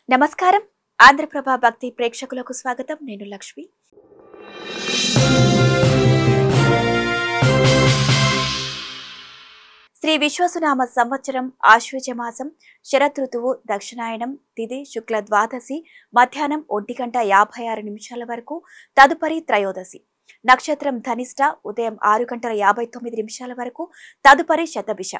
నమస్కారం. ఆంధ్రప్రభ భక్తి ప్రేక్షకులకు స్వాగతం. నేను లక్ష్మి. శ్రీ విశ్వసునామ సంవత్సరం ఆశ్వయుజ మాసం శరత్ ఋతువు దక్షిణాయనం తిథి శుక్ల ద్వాదశి మధ్యాహ్నం 1:56 వరకు తదుపరి త్రయోదశి నక్షత్రం ధనిష్ట ఉదయం 6:59 వరకు తదుపరి శతభిష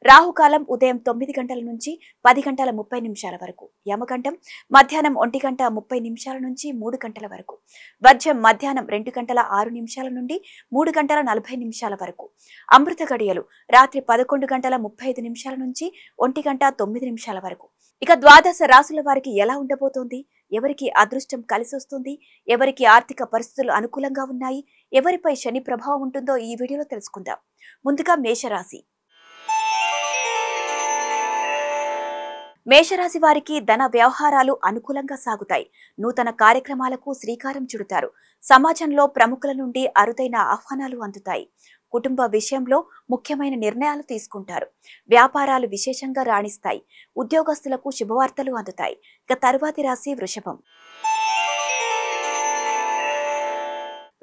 రాహుకాలం ఉదయం 9 గంటల నుంచి 10:30 వరకు యమగండం మధ్యాహ్నం 1:30 నుంచి 3 గంటల వరకు వర్జం మధ్యాహ్నం 2:06 నుండి 3:40 వరకు అమృత గడియలు రాత్రి 11:35 నుంచి 1:09 వరకు. ఇక ద్వాదశ రాశుల వారికి ఎలా ఉండబోతోంది, ఎవరికి అదృష్టం కలిసి వస్తుంది, ఎవరికి ఆర్థిక పరిస్థితులు అనుకూలంగా ఉన్నాయి, ఎవరిపై శని ప్రభావం ఉంటుందో ఈ వీడియోలో తెలుసుకుందాం. ముందుగా మేషరాశి. మేషరాశి వారికి ధన వ్యవహారాలు అనుకూలంగా సాగుతాయి. నూతన కార్యక్రమాలకు శ్రీకారం చుడతారు. సమాజంలో ప్రముఖుల నుండి అరుదైన ఆహ్వానాలు అందుతాయి. కుటుంబ విషయంలో ముఖ్యమైన నిర్ణయాలు తీసుకుంటారు. వ్యాపారాలు విశేషంగా రాణిస్తాయి. ఉద్యోగస్తులకు శుభవార్తలు అందుతాయి. ఇక తరువాతి రాశి వృషభం.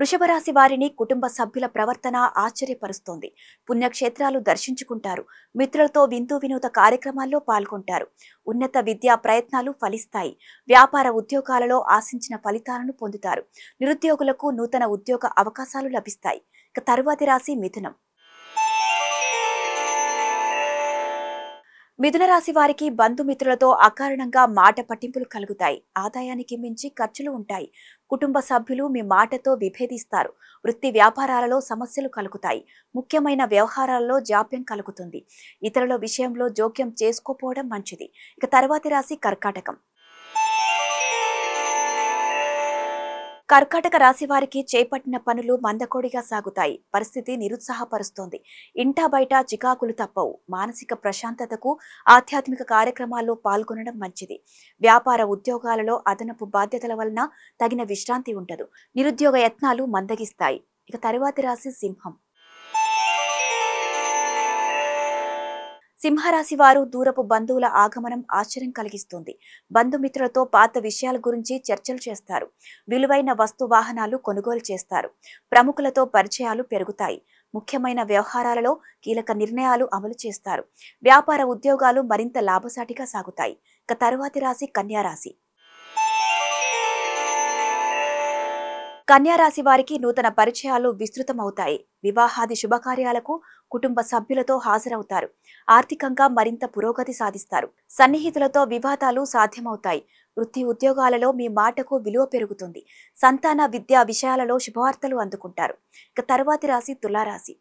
వృషభ రాశి వారిని కుటుంబ సభ్యుల ప్రవర్తన ఆశ్చర్యపరుస్తోంది. పుణ్యక్షేత్రాలు దర్శించుకుంటారు. మిత్రులతో విందు వినోద కార్యక్రమాల్లో పాల్గొంటారు. ఉన్నత విద్యా ప్రయత్నాలు ఫలిస్తాయి. వ్యాపార ఉద్యోగాలలో ఆశించిన ఫలితాలను పొందుతారు. నిరుద్యోగులకు నూతన ఉద్యోగ అవకాశాలు లభిస్తాయి. ఇక తరువాతి రాశి మిథునం. మిథున రాశి వారికి బంధుమిత్రులతో అకారణంగా మాట పట్టింపులు కలుగుతాయి. ఆదాయానికి మించి ఖర్చులు ఉంటాయి. కుటుంబ సభ్యులు మీ మాటతో విభేదిస్తారు. వృత్తి వ్యాపారాలలో సమస్యలు కలుగుతాయి. ముఖ్యమైన వ్యవహారాలలో జాప్యం కలుగుతుంది. ఇతరుల విషయంలో జోక్యం చేసుకోపోవడం మంచిది. ఇక తర్వాతి రాశి కర్కాటకం. కర్కాటక రాశి వారికి చేపట్టిన పనులు మందకోడిగా సాగుతాయి. పరిస్థితి నిరుత్సాహపరుస్తోంది. ఇంటా బయట చికాకులు తప్పవు. మానసిక ప్రశాంతతకు ఆధ్యాత్మిక కార్యక్రమాల్లో పాల్గొనడం మంచిది. వ్యాపార ఉద్యోగాలలో అదనపు బాధ్యతల వలన తగిన విశ్రాంతి ఉండదు. నిరుద్యోగ యత్నాలు మందగిస్తాయి. ఇక తరువాతి రాశి సింహం. సింహరాశి వారు దూరపు బంధువుల ఆగమనం ఆశ్చర్యం కలిగిస్తుంది. బంధుమిత్రులతో పాత విషయాల గురించి చర్చలు చేస్తారు. విలువైన వస్తు వాహనాలు కొనుగోలు చేస్తారు. ప్రముఖులతో పరిచయాలు పెరుగుతాయి. ముఖ్యమైన వ్యవహారాలలో కీలక నిర్ణయాలు అమలు చేస్తారు. వ్యాపార ఉద్యోగాలు మరింత లాభసాటిగా సాగుతాయి. ఇక తరువాతి రాశి కన్యారాశి. కన్యారాశి వారికి నూతన పరిచయాలు విస్తృతమవుతాయి. వివాహాది శుభకార్యాలకు కుటుంబ సభ్యులతో హాజరవుతారు. ఆర్థికంగా మరింత పురోగతి సాధిస్తారు. సన్నిహితులతో వివాదాలు సాధ్యమవుతాయి. వృత్తి ఉద్యోగాలలో మీ మాటకు విలువ పెరుగుతుంది. సంతాన విద్యా విషయాలలో శుభవార్తలు అందుకుంటారు. ఇక తరువాతి రాశి తులారాశి.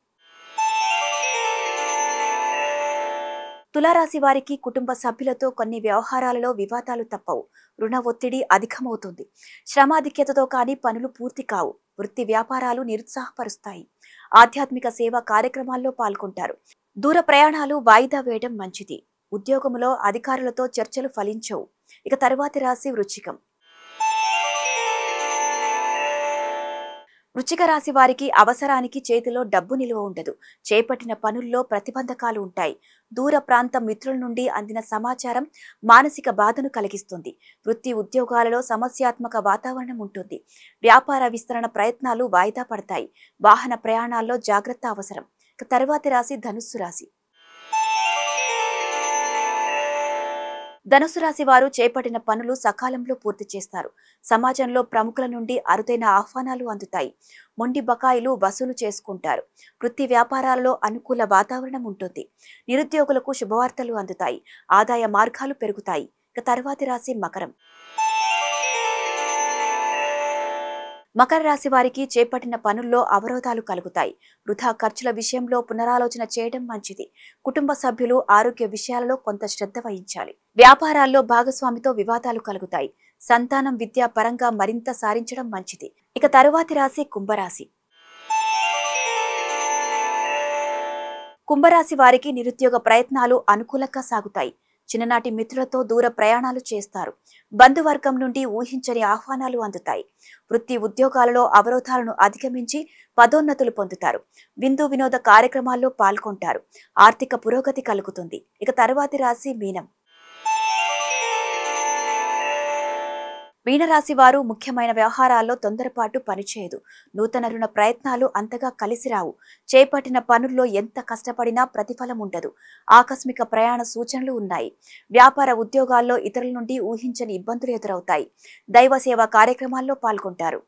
తులారాశి వారికి కుటుంబ సభ్యులతో కొన్ని వ్యవహారాలలో వివాదాలు తప్పవు. రుణ ఒత్తిడి అధికమవుతుంది. శ్రమాధిక్యతతో కానీ పనులు పూర్తి కావు. వృత్తి వ్యాపారాలు నిరుత్సాహపరుస్తాయి. ఆధ్యాత్మిక సేవా కార్యక్రమాల్లో పాల్గొంటారు. దూర ప్రయాణాలు వాయిదా వేయడం మంచిది. ఉద్యోగంలో అధికారులతో చర్చలు ఫలించవు. ఇక తరువాతి రాశి వృశ్చికం. వృశ్చిక రాశి వారికి అవసరానికి చేతిలో డబ్బు నిలువ ఉండదు. చేపట్టిన పనుల్లో ప్రతిబంధకాలు ఉంటాయి. దూర ప్రాంత మిత్రుల నుండి అందిన సమాచారం మానసిక బాధను కలిగిస్తుంది. వృత్తి ఉద్యోగాలలో సమస్యాత్మక వాతావరణం ఉంటుంది. వ్యాపార విస్తరణ ప్రయత్నాలు వాయిదా పడతాయి. వాహన ప్రయాణాల్లో జాగ్రత్త అవసరం. తరువాతి రాశి ధనుస్సు రాశి. ధనుసు రాశి వారు చేపట్టిన పనులు సకాలంలో పూర్తి చేస్తారు. సమాజంలో ప్రముఖుల నుండి అరుదైన ఆహ్వానాలు అందుతాయి. మొండి బకాయిలు వసూలు చేసుకుంటారు. వృత్తి వ్యాపారాలలో అనుకూల వాతావరణం ఉంటుంది. నిరుద్యోగులకు శుభవార్తలు అందుతాయి. ఆదాయ మార్గాలు పెరుగుతాయి. ఇక తరువాతి రాశి మకరం. మకర రాశి వారికి చేపట్టిన పనుల్లో అవరోధాలు కలుగుతాయి. వృధా ఖర్చుల విషయంలో పునరాలోచన చేయడం మంచిది. కుటుంబ సభ్యులు ఆరోగ్య విషయాలలో కొంత శ్రద్ధ వహించాలి. వ్యాపారాల్లో భాగస్వామితో వివాదాలు కలుగుతాయి. సంతానం విద్యా పరంగా మరింత సారించడం మంచిది. ఇక తరువాతి రాశి కుంభరాశి. కుంభరాశి వారికి నిరుద్యోగ ప్రయత్నాలు అనుకూలంగా సాగుతాయి. చిన్ననాటి మిత్రులతో దూర ప్రయాణాలు చేస్తారు. బంధువర్గం నుండి ఊహించని ఆహ్వానాలు అందుతాయి. వృత్తి ఉద్యోగాలలో అవరోధాలను అధిగమించి పదోన్నతులు పొందుతారు. విందు వినోద కార్యక్రమాల్లో పాల్గొంటారు. ఆర్థిక పురోగతి కలుగుతుంది. ఇక తరువాతి రాశి మీనం. మీనరాశి వారు ముఖ్యమైన వ్యవహారాల్లో తొందరపాటు పనిచేయదు. నూతన రుణ ప్రయత్నాలు అంతగా కలిసిరావు. చేపట్టిన పనుల్లో ఎంత కష్టపడినా ప్రతిఫలం ఉండదు. ఆకస్మిక ప్రయాణ సూచనలు ఉన్నాయి. వ్యాపార ఉద్యోగాల్లో ఇతరుల నుండి ఊహించని ఇబ్బందులు ఎదురవుతాయి. దైవ సేవా కార్యక్రమాల్లో పాల్గొంటారు.